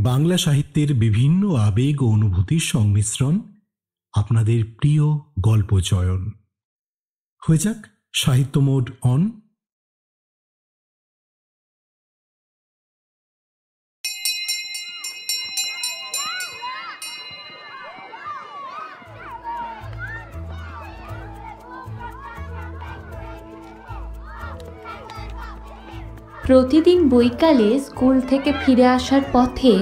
বাংলা সাহিত্যের বিভিন্ন আবেগ ও অনুভূতির সংমিশ্রণ, আপনাদের প্রিয় গল্প চয়ন। হয়ে যাক সাহিত্য মোড অন। প্রতিদিন বৈকালে স্কুল থেকে ফিরে আসার পথে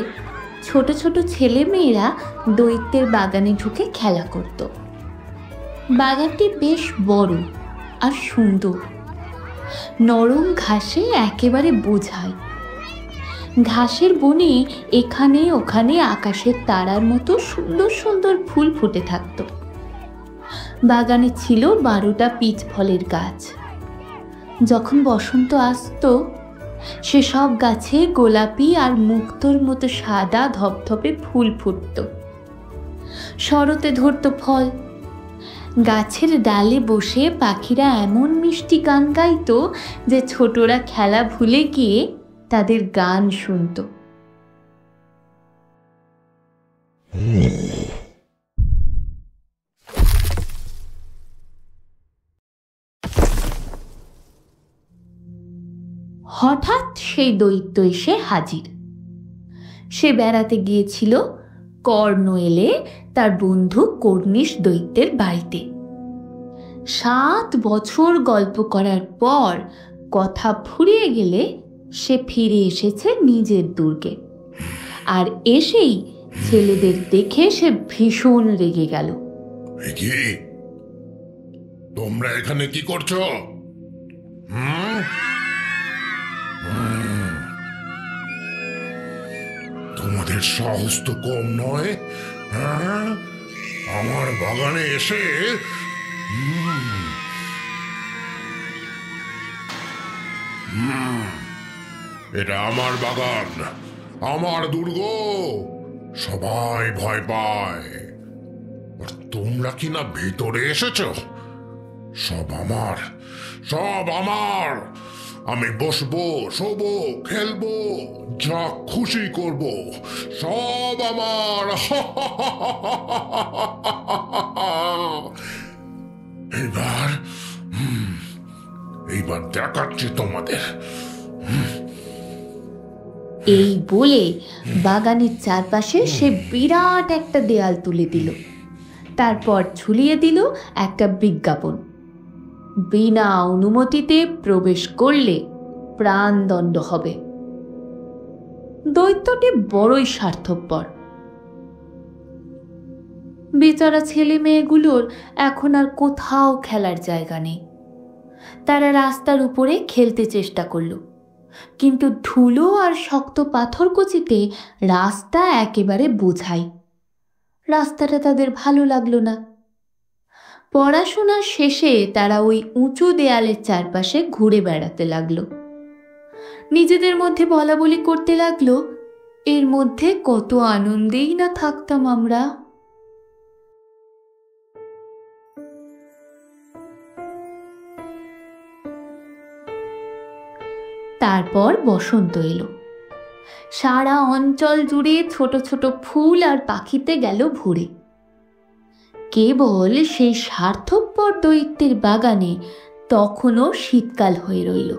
ছোট ছোট ছেলে মেয়েরা দৈত্যের বাগানে ঢুকে খেলা করত। বাগানটি বেশ বড় আর সুন্দর, নরম ঘাসে একেবারে বোঝায়। ঘাসের বনে এখানে ওখানে আকাশের তারার মতো সুন্দর সুন্দর ফুল ফুটে থাকত। বাগানে ছিল 12টা পিচ ফলের গাছ। যখন বসন্ত আসতো, সেসব গাছে গোলাপি আর মুক্তোর মতো সাদা ধপধপে ফুল ফুটত। শরতে ধরত ফল। গাছের ডালে বসে পাখিরা এমন মিষ্টি গান গাইত যে ছোটরা খেলা ভুলে গিয়ে তাদের গান শুনত। হঠাৎ সেই দৈত্য এসে হাজির। সে বেড়াতে গিয়েছিল কর্ণএলে তার বন্ধু কর্নিশ দৈত্যের বাড়িতে। 7 বছর গল্প করার পর কথা ফুরিয়ে গেলে সে ফিরে এসেছে নিজের দুর্গে। আর এসেই ছেলেদের দেখে সে ভীষণ রেগে গেল। তোমরা এখানে কি করছো? তোমাদের সাহস তো কম নয়। আমার বাগানে এসে এটা আমার বাগান, আমার দুর্গ, সবাই ভয় পায়। আর তোমরা কি না ভেতরে এসেছো? সব আমার, সব আমার। আমি বসবো, শোবো, খেলবো, যা খুশি করব, সব আমার। এইবার দেখাচ্ছি তোমাদের। এই বলে বাগানের চারপাশে সে বিরাট একটা দেয়াল তুলে দিল। তারপর ঝুলিয়ে দিল একটা বিজ্ঞাপন: বিনা অনুমতিতে প্রবেশ করলে প্রাণদণ্ড হবে। দৈত্যটি বড়ই স্বার্থপর। বেচারা ছেলে মেয়েগুলোর এখন আর কোথাও খেলার জায়গা নেই। তারা রাস্তার উপরে খেলতে চেষ্টা করলো, কিন্তু ধুলো আর শক্ত পাথরকুচিতে রাস্তা একেবারে বোঝাই। রাস্তাটা তাদের ভালো লাগলো না। পড়াশোনার শেষে তারা ওই উঁচু দেয়ালের চারপাশে ঘুরে বেড়াতে লাগলো। নিজেদের মধ্যে বলা বলি করতে লাগলো, এর মধ্যে কত আনন্দেই না থাকতাম আমরা। তারপর বসন্ত এলো। সারা অঞ্চল জুড়ে ছোট ছোট ফুল আর পাখিতে গেল ভরে। কেবল সেই স্বার্থপর দৈত্যের বাগানে তখনও শীতকাল হয়ে রইল।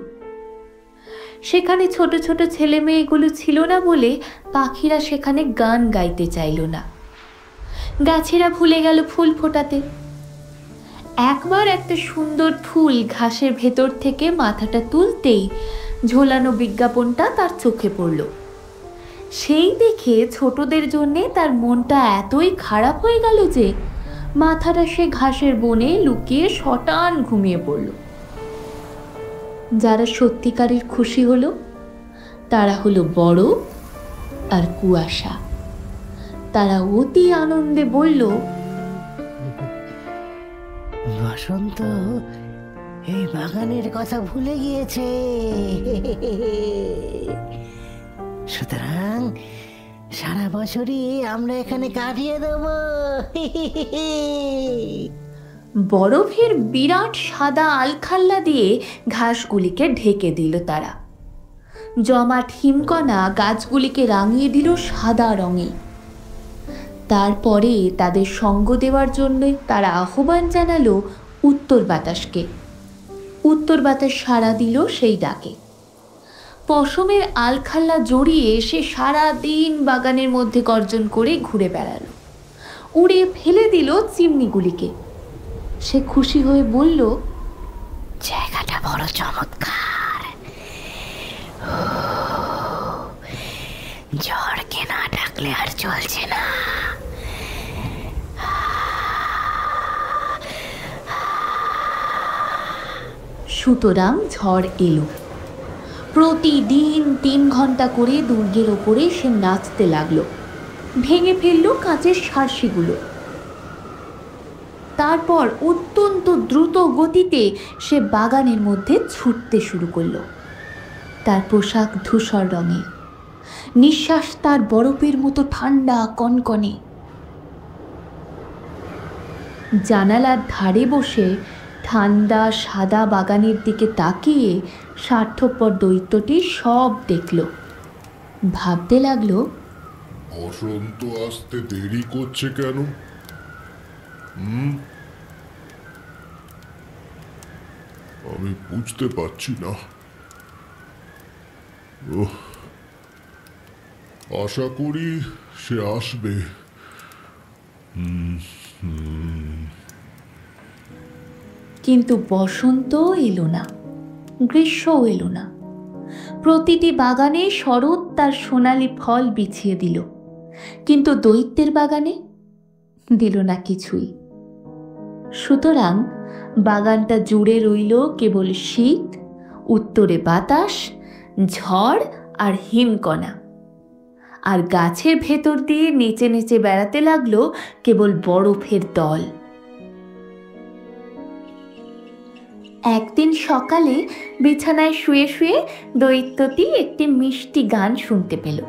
সেখানে ছোট ছোট ছেলে মেয়েগুলো ছিল না বলে পাখিরা সেখানে গান গাইতে চাইল না। গাছেরা ভুলে গেল ফুল ফোটাতে। একবার একটা সুন্দর ফুল ঘাসের ভেতর থেকে মাথাটা তুলতেই ঝোলানো বিজ্ঞাপনটা তার চোখে পড়ল। সেই দেখে ছোটদের জন্যে তার মনটা এতই খারাপ হয়ে গেল যে মাথাটা সে ঘাসের বনে লুকিয়ে শটান ঘুমিয়ে পড়ল। যারা সত্যিকারের খুশি হলো তারা হলো বড় আর কুয়াশা। তারা অতি আনন্দে বলল, বসন্ত এই বাগানের কথা ভুলে গিয়েছে, সুতরাং সারা বছরই আমরা এখানে কাটিয়ে দেব। বরফের বিরাট সাদা আলখাল্লা দিয়ে ঘাসগুলিকে ঢেকে দিল তারা। জমাট হিমকণা গাছগুলিকে রাঙিয়ে দিল সাদা রঙে। তারপরে তাদের সঙ্গ দেওয়ার জন্য তারা আহ্বান জানালো উত্তর বাতাসকে। উত্তর বাতাস সাড়া দিল সেই ডাকে। পশমের আলখাল্লা জড়িয়ে সে সারা দিন বাগানের মধ্যে গর্জন করে ঘুরে বেড়ালো, উড়িয়ে ফেলে দিল চিমনিগুলিকে। সে খুশি হয়ে বলল, জায়গাটা বড় চমৎকার, ঝড়কে না ডাকলে আর চলছে না। সুতরাং ঝড় এলো। প্রতিদিন 3 ঘন্টা করে দুর্গের ওপরে সে নাচতে লাগলো, ভেঙে ফেললো কাঁচের সার্সিগুলো। তারপর অত্যন্ত দ্রুত গতিতে সে বাগানের মধ্যে ছুটতে শুরু করলো। তার পোশাক ধূসর রঙের, নিঃশ্বাস তার বরফের মতো ঠান্ডা কনকনে। জানালার ধারে বসে ঠান্ডা সাদা বাগানের দিকে তাকিয়ে স্বার্থপর দৈত্যটি সব দেখল। ভাবতে লাগলো, বসন্ত আসতে দেরি করছে কেন? আমি বুঝতে পারছি না। আশা করি সে আসবে। কিন্তু বসন্ত এলো না, গ্রীষ্মও এলো না। প্রতিটি বাগানে শরৎ তার সোনালি ফল বিছিয়ে দিল, কিন্তু দৈত্যের বাগানে দিল না কিছুই। সুতরাং বাগানটা জুড়ে রইল কেবল শীত, উত্তরে বাতাস, ঝড় আর হিমকণা। আর গাছের ভেতর দিয়ে নেচে নেচে বেড়াতে লাগলো কেবল বরফের দল। একদিন সকালে বিছানায় শুয়ে শুয়ে দৈত্যটি একটি মিষ্টি গান শুনতে পেল।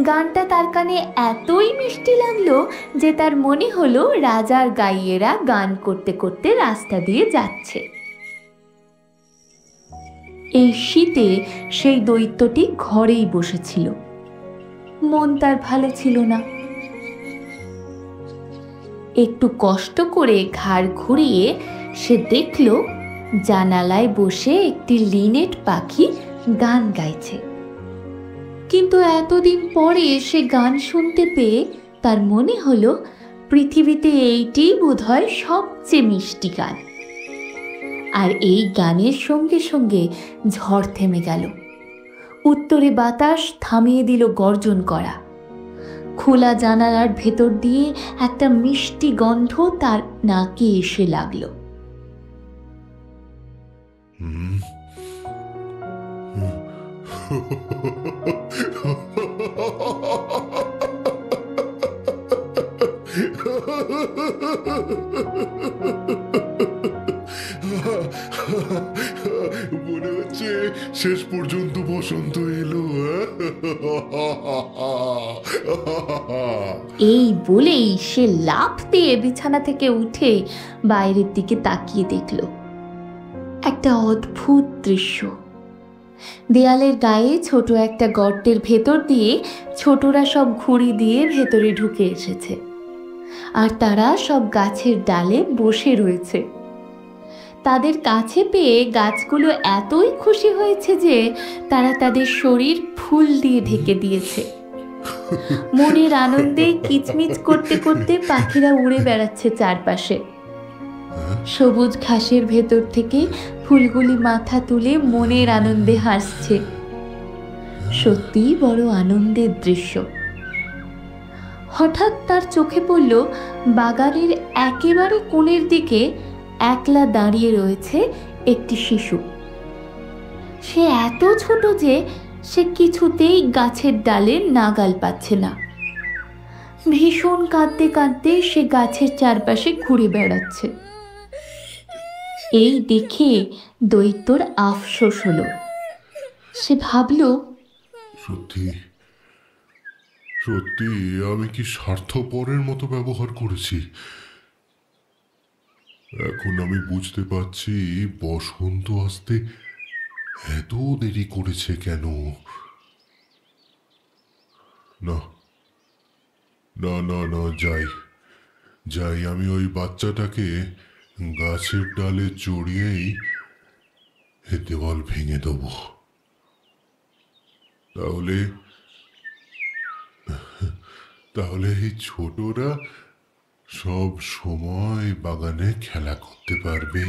গানটা তার কানে এতই মিষ্টি লাগলো যে তার মনে হলো রাজার গাইয়েরা গান করতে করতে রাস্তা দিয়ে যাচ্ছে। এই শীতে সেই দৈত্যটি ঘরেই বসেছিল। মন তার ভালো ছিল না। একটু কষ্ট করে ঘাড় ঘুরিয়ে সে দেখল জানালায় বসে একটি লিনেট পাখি গান গাইছে। কিন্তু এতদিন পরে সে গান শুনতে পেয়ে তার মনে হলো পৃথিবীতে এইটি বোধহয় সবচেয়ে মিষ্টি গান। আর এই গানের সঙ্গে সঙ্গে ঝড় থেমে গেল। উত্তরে বাতাস থামিয়ে দিল গর্জন করা। খোলা জানালার ভেতর দিয়ে একটা মিষ্টি গন্ধ তার নাকে এসে লাগলো। মনে হচ্ছে শেষ পর্যন্ত বসন্ত এলো। এই বলেই সে লাফ দিয়ে বিছানা থেকে উঠে বাইরের দিকে তাকিয়ে দেখল একটা অদ্ভুত দৃশ্য। দেয়ালের গায়ে ছোট একটা গর্তের ভেতর দিয়ে ছোটরা সব ঘুড়ি দিয়ে ভেতরে ঢুকে এসেছে, আর তারা সব গাছের ডালে বসে রয়েছে। তাদের কাছে পেয়ে গাছগুলো এতই খুশি হয়েছে যে তারা তাদের শরীর ফুল দিয়ে ঢেকে দিয়েছে। মনের আনন্দে কিচমিচ করতে করতে পাখিরা উড়ে বেড়াচ্ছে চারপাশে। সবুজ ঘাসের ভেতর থেকে ফুলগুলি মাথা তুলে মনের আনন্দে হাসছে। সত্যিই বড় আনন্দের দৃশ্য। হঠাৎ তার চোখে পড়ল বাগানের একেবারে কোণের দিকে একলা দাঁড়িয়ে রয়েছে একটি শিশু। সে এত ছোট যে সে কিছুতেই গাছের ডালে নাগাল পাচ্ছে না। ভীষণ কাঁদতে কাঁদতে সে গাছের চারপাশে ঘুরে বেড়াচ্ছে। এই দেখে দৈত্যর আফসোস হলো। সে ভাবল, সত্যি সত্যি আমি কি স্বার্থপরের মতো ব্যবহার করেছি। এখন আমি বুঝতে পারছি বসন্ত আসতে এত দেরি করেছে কেন? না না না না, যাই যাই, আমি ওই বাচ্চাটাকে গাছের ডালে জড়িয়েই দেওয়াল ভেঙে দেবো। তাহলে তাহলে এই ছোটরা সব সময় বাগানে খেলা করতে পারবে।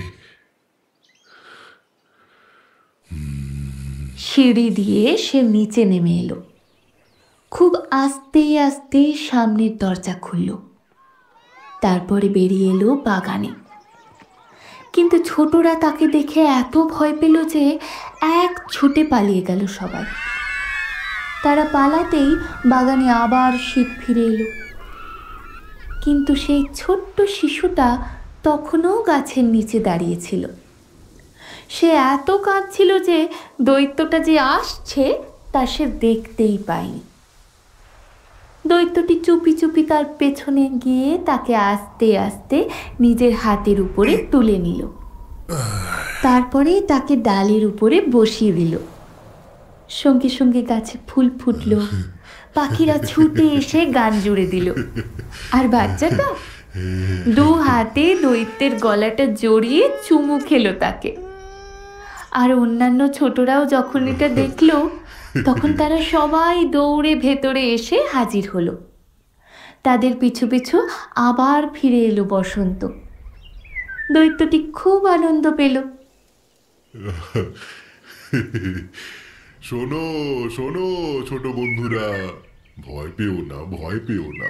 সিঁড়ি দিয়ে সে নিচে নেমে এলো। খুব আস্তে আস্তে সামনের দরজা খুলল, তারপরে বেরিয়ে এলো বাগানে। কিন্তু ছোটরা তাকে দেখে এত ভয় পেল যে এক ছুটে পালিয়ে গেল সবাই। তারা পালাতেই বাগানে আবার শীত ফিরে এলো। কিন্তু সেই ছোট্ট শিশুটা তখনও গাছের নিচে দাঁড়িয়েছিল। সে এত কাঁদছিল যে দৈত্যটা যে আসছে তা সে দেখতেই পায়নি। দৈত্যটি চুপি চুপি তার পেছনে গিয়ে তাকে আস্তে আস্তে নিজের হাতের উপরে তুলে নিল। তারপরে তাকে ডালের উপরে বসিয়ে দিল। সঙ্গে সঙ্গে গাছে ফুল ফুটল, পাখিরা ছুটে এসে গান জুড়ে দিল। আর বাচ্চাটা দু হাতে দৈত্যের গলাটা জড়িয়ে চুমু খেলো তাকে। আর অন্যান্য ছোটরাও যখন এটা দেখলো তখন তারা সবাই দৌড়ে ভেতরে এসে হাজির হলো। তাদের পিছু পিছু আবার ফিরে এলো বসন্ত। দৈত্যটি খুব আনন্দ পেল। শোনো শোনো ছোট বন্ধুরা, ভয় পেও না, ভয় পেও না।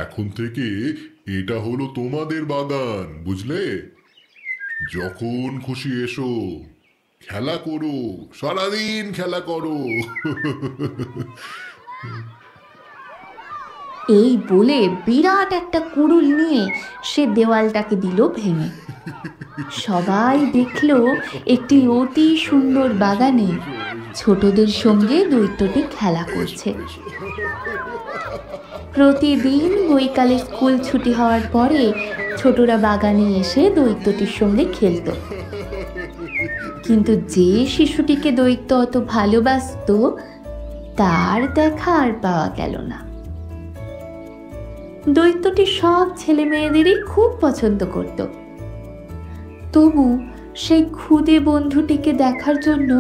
এখন থেকে এটা হলো তোমাদের বাগান, বুঝলে? যখন খুশি এসো, খেলা করো, সারাদিন খেলা করো। এই বলে বিরাট একটা কুড়ুল নিয়ে সে দেওয়ালটাকে দিল ভেঙে। সবাই দেখল একটি অতি সুন্দর বাগানে ছোটদের সঙ্গে দৈত্যটি খেলা করছে। প্রতিদিন বৈকালে স্কুল ছুটি হওয়ার পরে ছোটরা বাগানে এসে দৈত্যটির সঙ্গে খেলত। কিন্তু যে শিশুটিকে দৈত্য অত ভালোবাসত তার দেখা আর পাওয়া গেল না। দৈত্যটি সব ছেলে মেয়েদেরই খুব পছন্দ করত। তবু সেই ক্ষুদে বন্ধুটিকে দেখার জন্য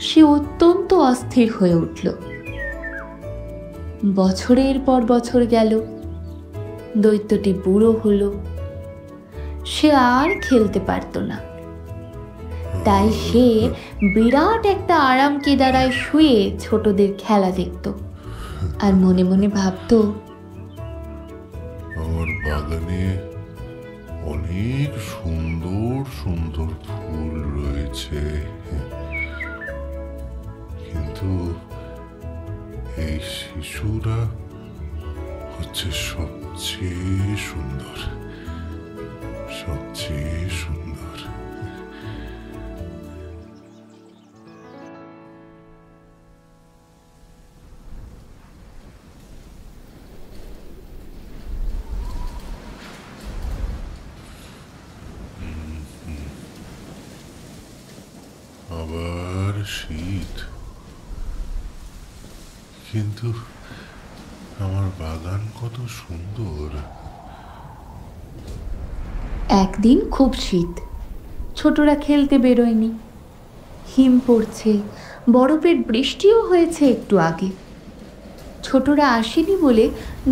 সে অত্যন্ত অস্থির হয়ে উঠল। বছরের পর বছর গেল, দৈত্যটি বুড়ো হলো। সে আর খেলতে পারত না। তাই সে বিরাট একটা আরাম কেদারায় শুয়ে ছোটদের খেলা দেখত আর মনে মনে ভাবত, আমার বাগানে অনেক সুন্দর সুন্দর ফুল রয়েছে, কিন্তু এই শিশুরা হচ্ছে সবচেয়ে সুন্দর, সবচেয়ে সুন্দর। আবার শীত, কিন্তু আমার বাগান কত সুন্দর। একদিন খুব শীত, ছোটরা খেলতে বেরোয়নি। হিম পড়ছে, বরফের বৃষ্টিও হয়েছে একটু আগে। ছোটরা আসেনি বলে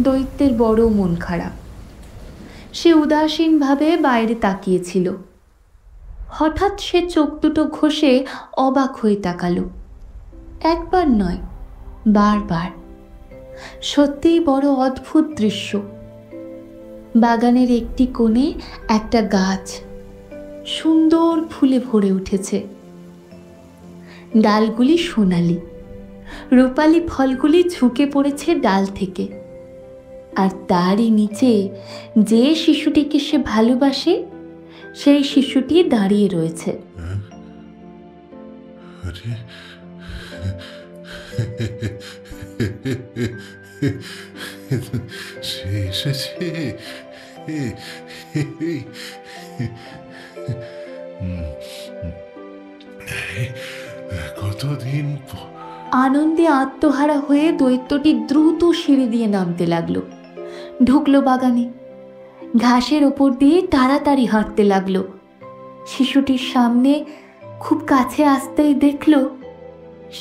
দৈত্যের বড় মন খারাপ। সে উদাসীনভাবে বাইরে তাকিয়েছিল। হঠাৎ সে চোখ দুটো ঘষে অবাক হয়ে তাকালো। একবার নয়, বারবার। সত্যিই বড় অদ্ভুত দৃশ্য। বাগানের একটি কোণে একটা গাছ সুন্দর ফুলে ভরে উঠেছে। ডালগুলি সোনালি, রূপালি ফলগুলি ঝুঁকে পড়েছে ডাল থেকে। আর তারই নিচে যে শিশুটিকে সে ভালোবাসে সেই শিশুটি দাঁড়িয়ে রয়েছে। আরে, সে এসেছে। কতদিন আনন্দে আত্মহারা হয়ে দৈত্যটি দ্রুত সিঁড়ি দিয়ে নামতে লাগলো, ঢুকলো বাগানে, ঘাসের ওপর দিয়ে তাড়াতাড়ি হাঁটতে লাগলো। শিশুটির সামনে খুব কাছে আসতেই দেখলো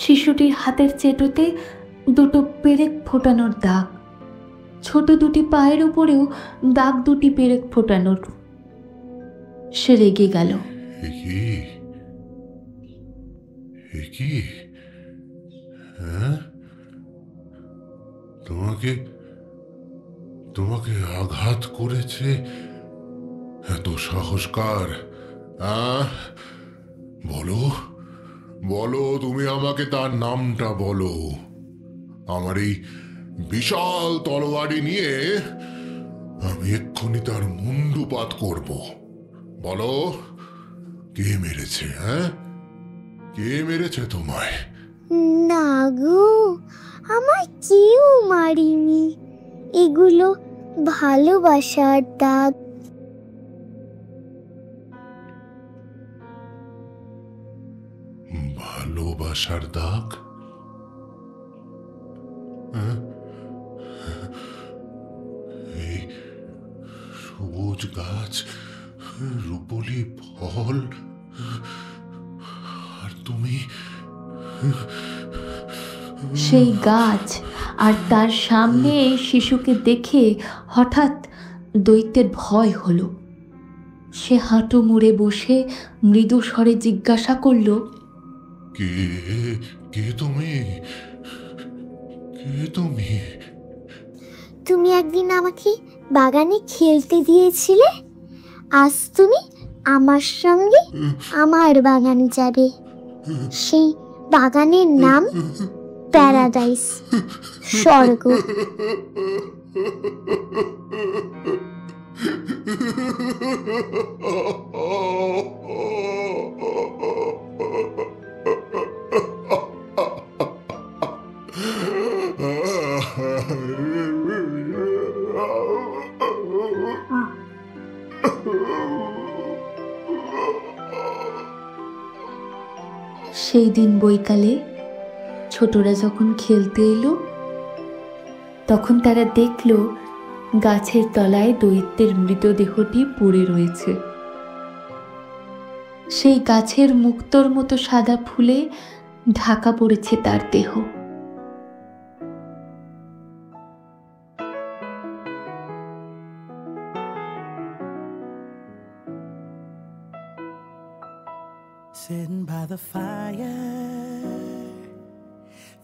শিশুটির হাতের চেটোতে দুটো পেরেক ফোটানোর দাগ, ছোট দুটি পায়ের উপরেও দাগ দুটি পেরেক ফোটানোর। সে রেগে গেল। কি হ্যাঁ, তোমাকে তোমাকে আঘাত করেছে এত সাহসকার? বলো বলো, তুমি আমাকে তার নামটা বলো। আমার এই বিশাল তলোয়ারি নিয়ে আমি এক্ষুনি তার মুন্ডুপাত করব। বলো, কে মেরেছে? হ্যাঁ, কে মেরেছে তোমায়? না গো, আমার কেউ মারিনি, এগুলো ভালোবাসার দাগ। ভালোবাসার দাগ? এই সবুজ গাছ, রূপলি ফল, আর তুমি? সেই গাছ আর তার সামনে শিশুকে দেখে হঠাৎ দৈত্যের ভয় হলো। সে হাঁটু মুড়ে বসে মৃদু স্বরে জিজ্ঞাসা করল, কে কে তুমি? কে তুমি? তুমি একদিন আমাকে বাগানে খেলতে দিয়েছিলে, আজ তুমি আমার সঙ্গে আমার বাগানে যাবে। সেই বাগানের নাম প্যারাডাইস, স্বর্গ। সেই দিন বৈকালে ছোটরা যখন খেলতে এলো, তখন তারা দেখল গাছের তলায় দৈত্যের মৃতদেহটি পড়ে রয়েছে। সেই গাছের মুক্তোর মতো সাদা ফুলে ঢাকা পড়েছে তার দেহ। Sitting by the fire,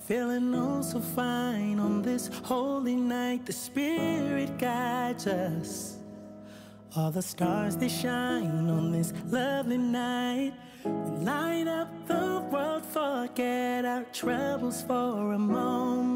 feeling oh so fine on this holy night. The Spirit guides us. All the stars they shine on this lovely night. We light up the world, forget our troubles for a moment.